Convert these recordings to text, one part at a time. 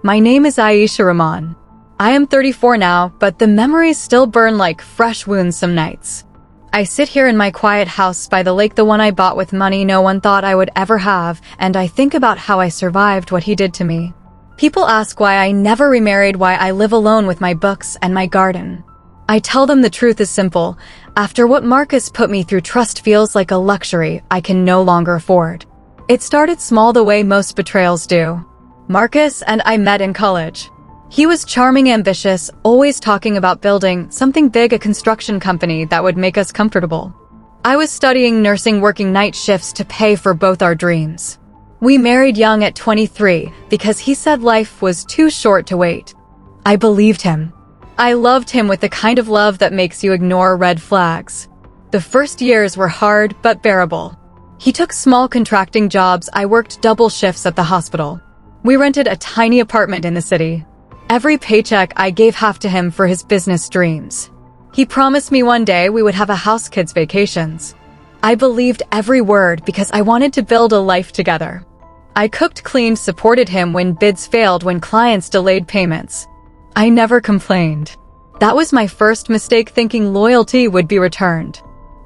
My name is Aisha Rahman. I am 34 now, but the memories still burn like fresh wounds some nights. I sit here in my quiet house by the lake, the one I bought with money no one thought I would ever have, and I think about how I survived what he did to me. People ask why I never remarried, why I live alone with my books and my garden. I tell them the truth is simple. After what Marcus put me through, trust feels like a luxury I can no longer afford. It started small, the way most betrayals do. Marcus and I met in college. He was charming, ambitious, always talking about building something big, a construction company that would make us comfortable. I was studying nursing, working night shifts to pay for both our dreams. We married young at 23 because he said life was too short to wait. I believed him. I loved him with the kind of love that makes you ignore red flags. The first years were hard but bearable. He took small contracting jobs. I worked double shifts at the hospital. We rented a tiny apartment in the city. Every paycheck I gave half to him for his business dreams. He promised me one day we would have a house, kids, vacations. I believed every word because I wanted to build a life together. I cooked, cleaned, supported him when bids failed, when clients delayed payments. I never complained. That was my first mistake, thinking loyalty would be returned.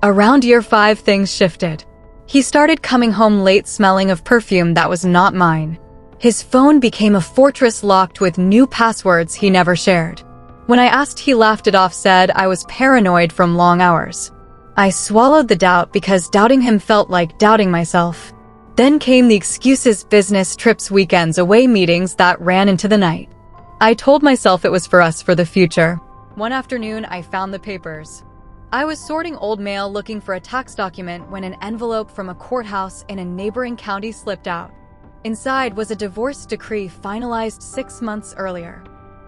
Around year 5, things shifted. He started coming home late, smelling of perfume that was not mine. His phone became a fortress locked with new passwords he never shared. When I asked, he laughed it off, said I was paranoid from long hours. I swallowed the doubt because doubting him felt like doubting myself. Then came the excuses: business trips, weekends away, meetings that ran into the night. I told myself it was for us, for the future. One afternoon, I found the papers. I was sorting old mail looking for a tax document when an envelope from a courthouse in a neighboring county slipped out. Inside was a divorce decree finalized 6 months earlier.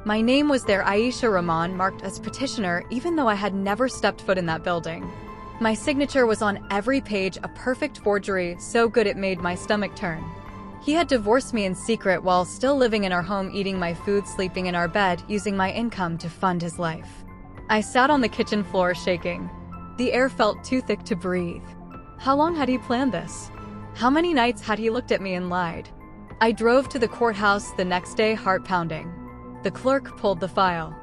My name was there, Aisha Rahman, marked as petitioner, even though I had never stepped foot in that building. My signature was on every page, a perfect forgery, so good it made my stomach turn. He had divorced me in secret while still living in our home, eating my food, sleeping in our bed, using my income to fund his life. I sat on the kitchen floor shaking. The air felt too thick to breathe. How long had he planned this? How many nights had he looked at me and lied? I drove to the courthouse the next day, heart pounding. The clerk pulled the file.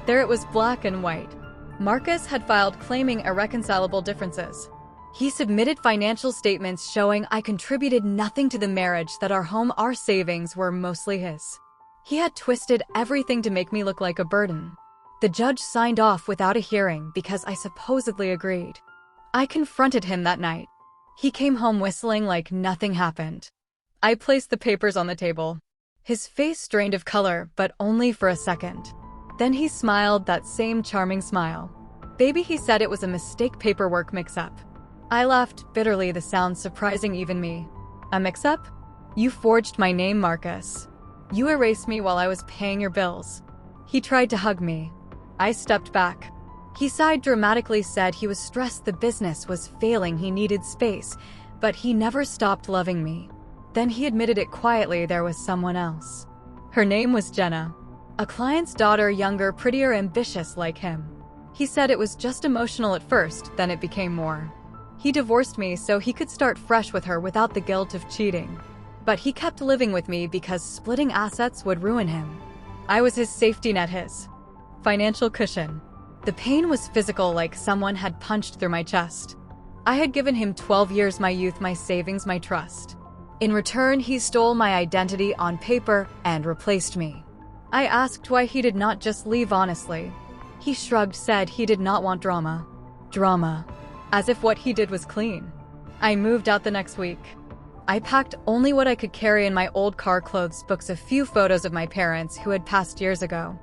There it was, black and white. Marcus had filed claiming irreconcilable differences. He submitted financial statements showing I contributed nothing to the marriage, that our home, our savings were mostly his. He had twisted everything to make me look like a burden. The judge signed off without a hearing because I supposedly agreed. I confronted him that night. He came home whistling like nothing happened. I placed the papers on the table. His face drained of color, but only for a second. Then he smiled, that same charming smile. "Baby," he said, "it was a mistake, paperwork mix-up." I laughed bitterly, the sound surprising even me. "A mix-up? You forged my name, Marcus. You erased me while I was paying your bills." He tried to hug me. I stepped back. He sighed dramatically, said he was stressed, the business was failing, he needed space, but he never stopped loving me. Then he admitted it quietly, there was someone else. Her name was Jenna. A client's daughter, younger, prettier, ambitious like him. He said it was just emotional at first, then it became more. He divorced me so he could start fresh with her without the guilt of cheating. But he kept living with me because splitting assets would ruin him. I was his safety net, his financial cushion. The pain was physical, like someone had punched through my chest. I had given him 12 years, my youth, my savings, my trust. In return, he stole my identity on paper and replaced me. I asked why he did not just leave honestly. He shrugged, said he did not want drama. Drama. As if what he did was clean. I moved out the next week. I packed only what I could carry in my old car, clothes, books, a few photos of my parents who had passed years ago.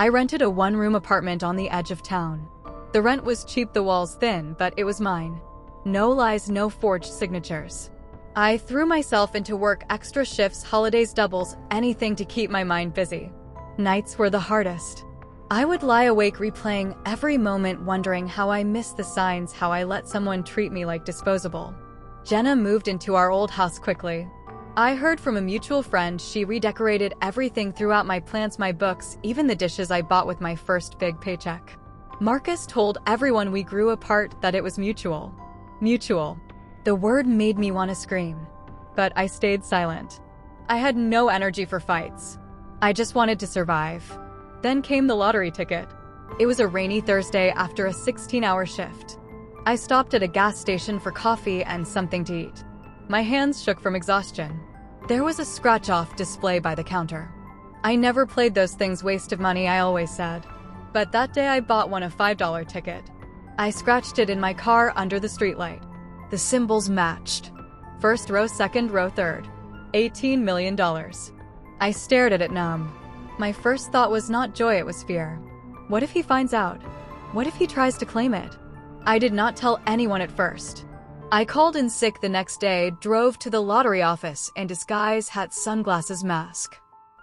I rented a one-room apartment on the edge of town. The rent was cheap, the walls thin, but it was mine. No lies, no forged signatures. I threw myself into work, extra shifts, holidays, doubles, anything to keep my mind busy. Nights were the hardest. I would lie awake replaying every moment, wondering how I missed the signs, how I let someone treat me like disposable. Jenna moved into our old house quickly. I heard from a mutual friend she redecorated everything, threw out my plants, my books, even the dishes I bought with my first big paycheck. Marcus told everyone we grew apart that it was mutual. Mutual. The word made me want to scream. But I stayed silent. I had no energy for fights. I just wanted to survive. Then came the lottery ticket. It was a rainy Thursday after a 16-hour shift. I stopped at a gas station for coffee and something to eat. My hands shook from exhaustion. There was a scratch-off display by the counter. I never played those things, waste of money, I always said. But that day I bought one, a $5 ticket. I scratched it in my car under the streetlight. The symbols matched. First row, second row, third. $18 million. I stared at it numb. My first thought was not joy, it was fear. What if he finds out? What if he tries to claim it? I did not tell anyone at first. I called in sick the next day, drove to the lottery office in disguise, hat, sunglasses, mask.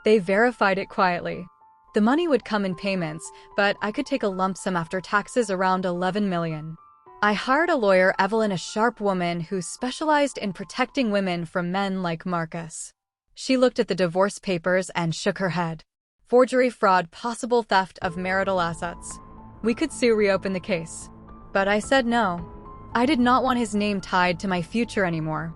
They verified it quietly. The money would come in payments, but I could take a lump sum after taxes, around $11 million. I hired a lawyer, Evelyn, a sharp woman who specialized in protecting women from men like Marcus. She looked at the divorce papers and shook her head. Forgery, fraud, possible theft of marital assets. We could sue, reopen the case. But I said no. I did not want his name tied to my future anymore.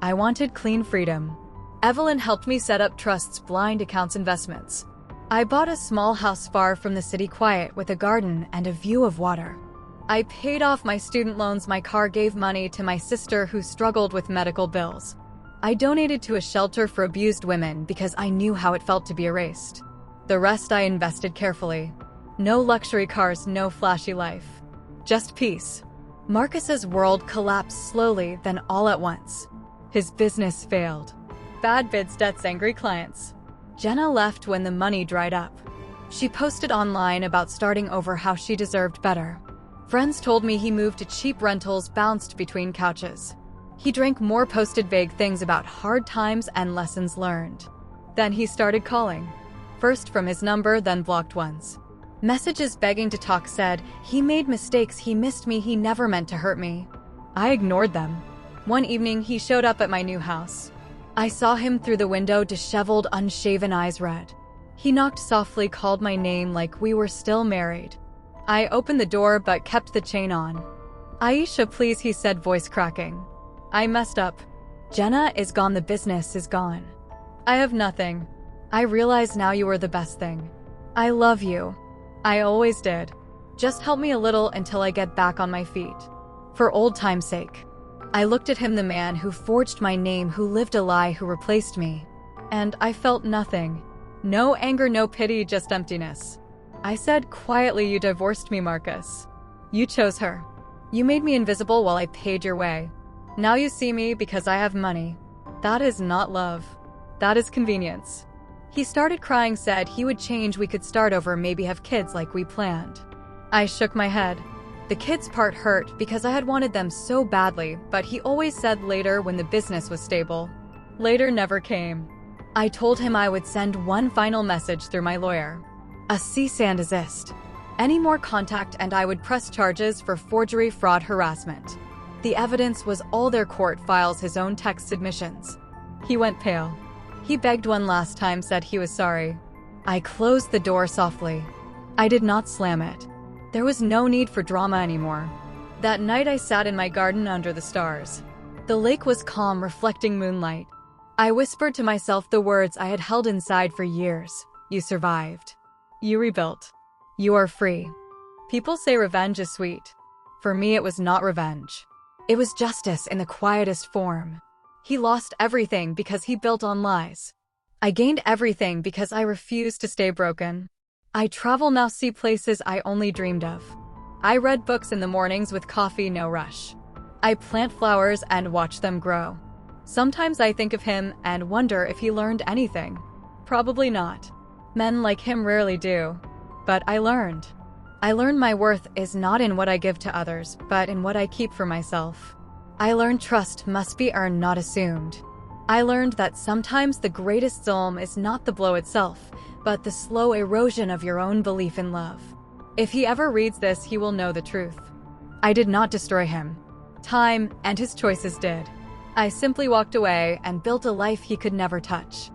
I wanted clean freedom. Evelyn helped me set up trusts, blind accounts, investments. I bought a small house far from the city, quiet, with a garden and a view of water. I paid off my student loans, my car, gave money to my sister who struggled with medical bills. I donated to a shelter for abused women because I knew how it felt to be erased. The rest I invested carefully. No luxury cars, no flashy life. Just peace. Marcus's world collapsed slowly, then all at once. His business failed. Bad bids, debts, angry clients. Jenna left when the money dried up. She posted online about starting over, how she deserved better. Friends told me he moved to cheap rentals, bounced between couches. He drank more, posted vague things about hard times and lessons learned. Then he started calling. First from his number, then blocked ones. Messages begging to talk, said he made mistakes, he missed me, he never meant to hurt me. I ignored them. One evening, he showed up at my new house. I saw him through the window, disheveled, unshaven, eyes red. He knocked softly, called my name like we were still married. I opened the door but kept the chain on. Aisha, please, he said, voice cracking. I messed up. Jenna is gone, the business is gone. I have nothing. I realize now you were the best thing. I love you. I always did. Just help me a little until I get back on my feet. For old time's sake. I looked at him, the man who forged my name, who lived a lie, who replaced me. And I felt nothing. No anger, no pity, just emptiness. I said quietly, you divorced me, Marcus. You chose her. You made me invisible while I paid your way. Now you see me because I have money. That is not love. That is convenience. He started crying, said he would change, we could start over, maybe have kids like we planned. I shook my head. The kids part hurt because I had wanted them so badly, but he always said later when the business was stable. Later never came. I told him I would send one final message through my lawyer. A cease and desist. Any more contact and I would press charges for forgery, fraud, harassment. The evidence was all their court files, his own text submissions. He went pale. He begged one last time, said he was sorry. I closed the door softly. I did not slam it. There was no need for drama anymore. That night I sat in my garden under the stars. The lake was calm, reflecting moonlight. I whispered to myself the words I had held inside for years. You survived. You rebuilt. You are free. People say revenge is sweet. For me, it was not revenge. It was justice in the quietest form. He lost everything because he built on lies. I gained everything because I refused to stay broken. I travel now, see places I only dreamed of. I read books in the mornings with coffee, no rush. I plant flowers and watch them grow. Sometimes I think of him and wonder if he learned anything. Probably not. Men like him rarely do. But I learned. I learned my worth is not in what I give to others, but in what I keep for myself. I learned trust must be earned, not assumed. I learned that sometimes the greatest zulm is not the blow itself, but the slow erosion of your own belief in love. If he ever reads this, he will know the truth. I did not destroy him. Time and his choices did. I simply walked away and built a life he could never touch.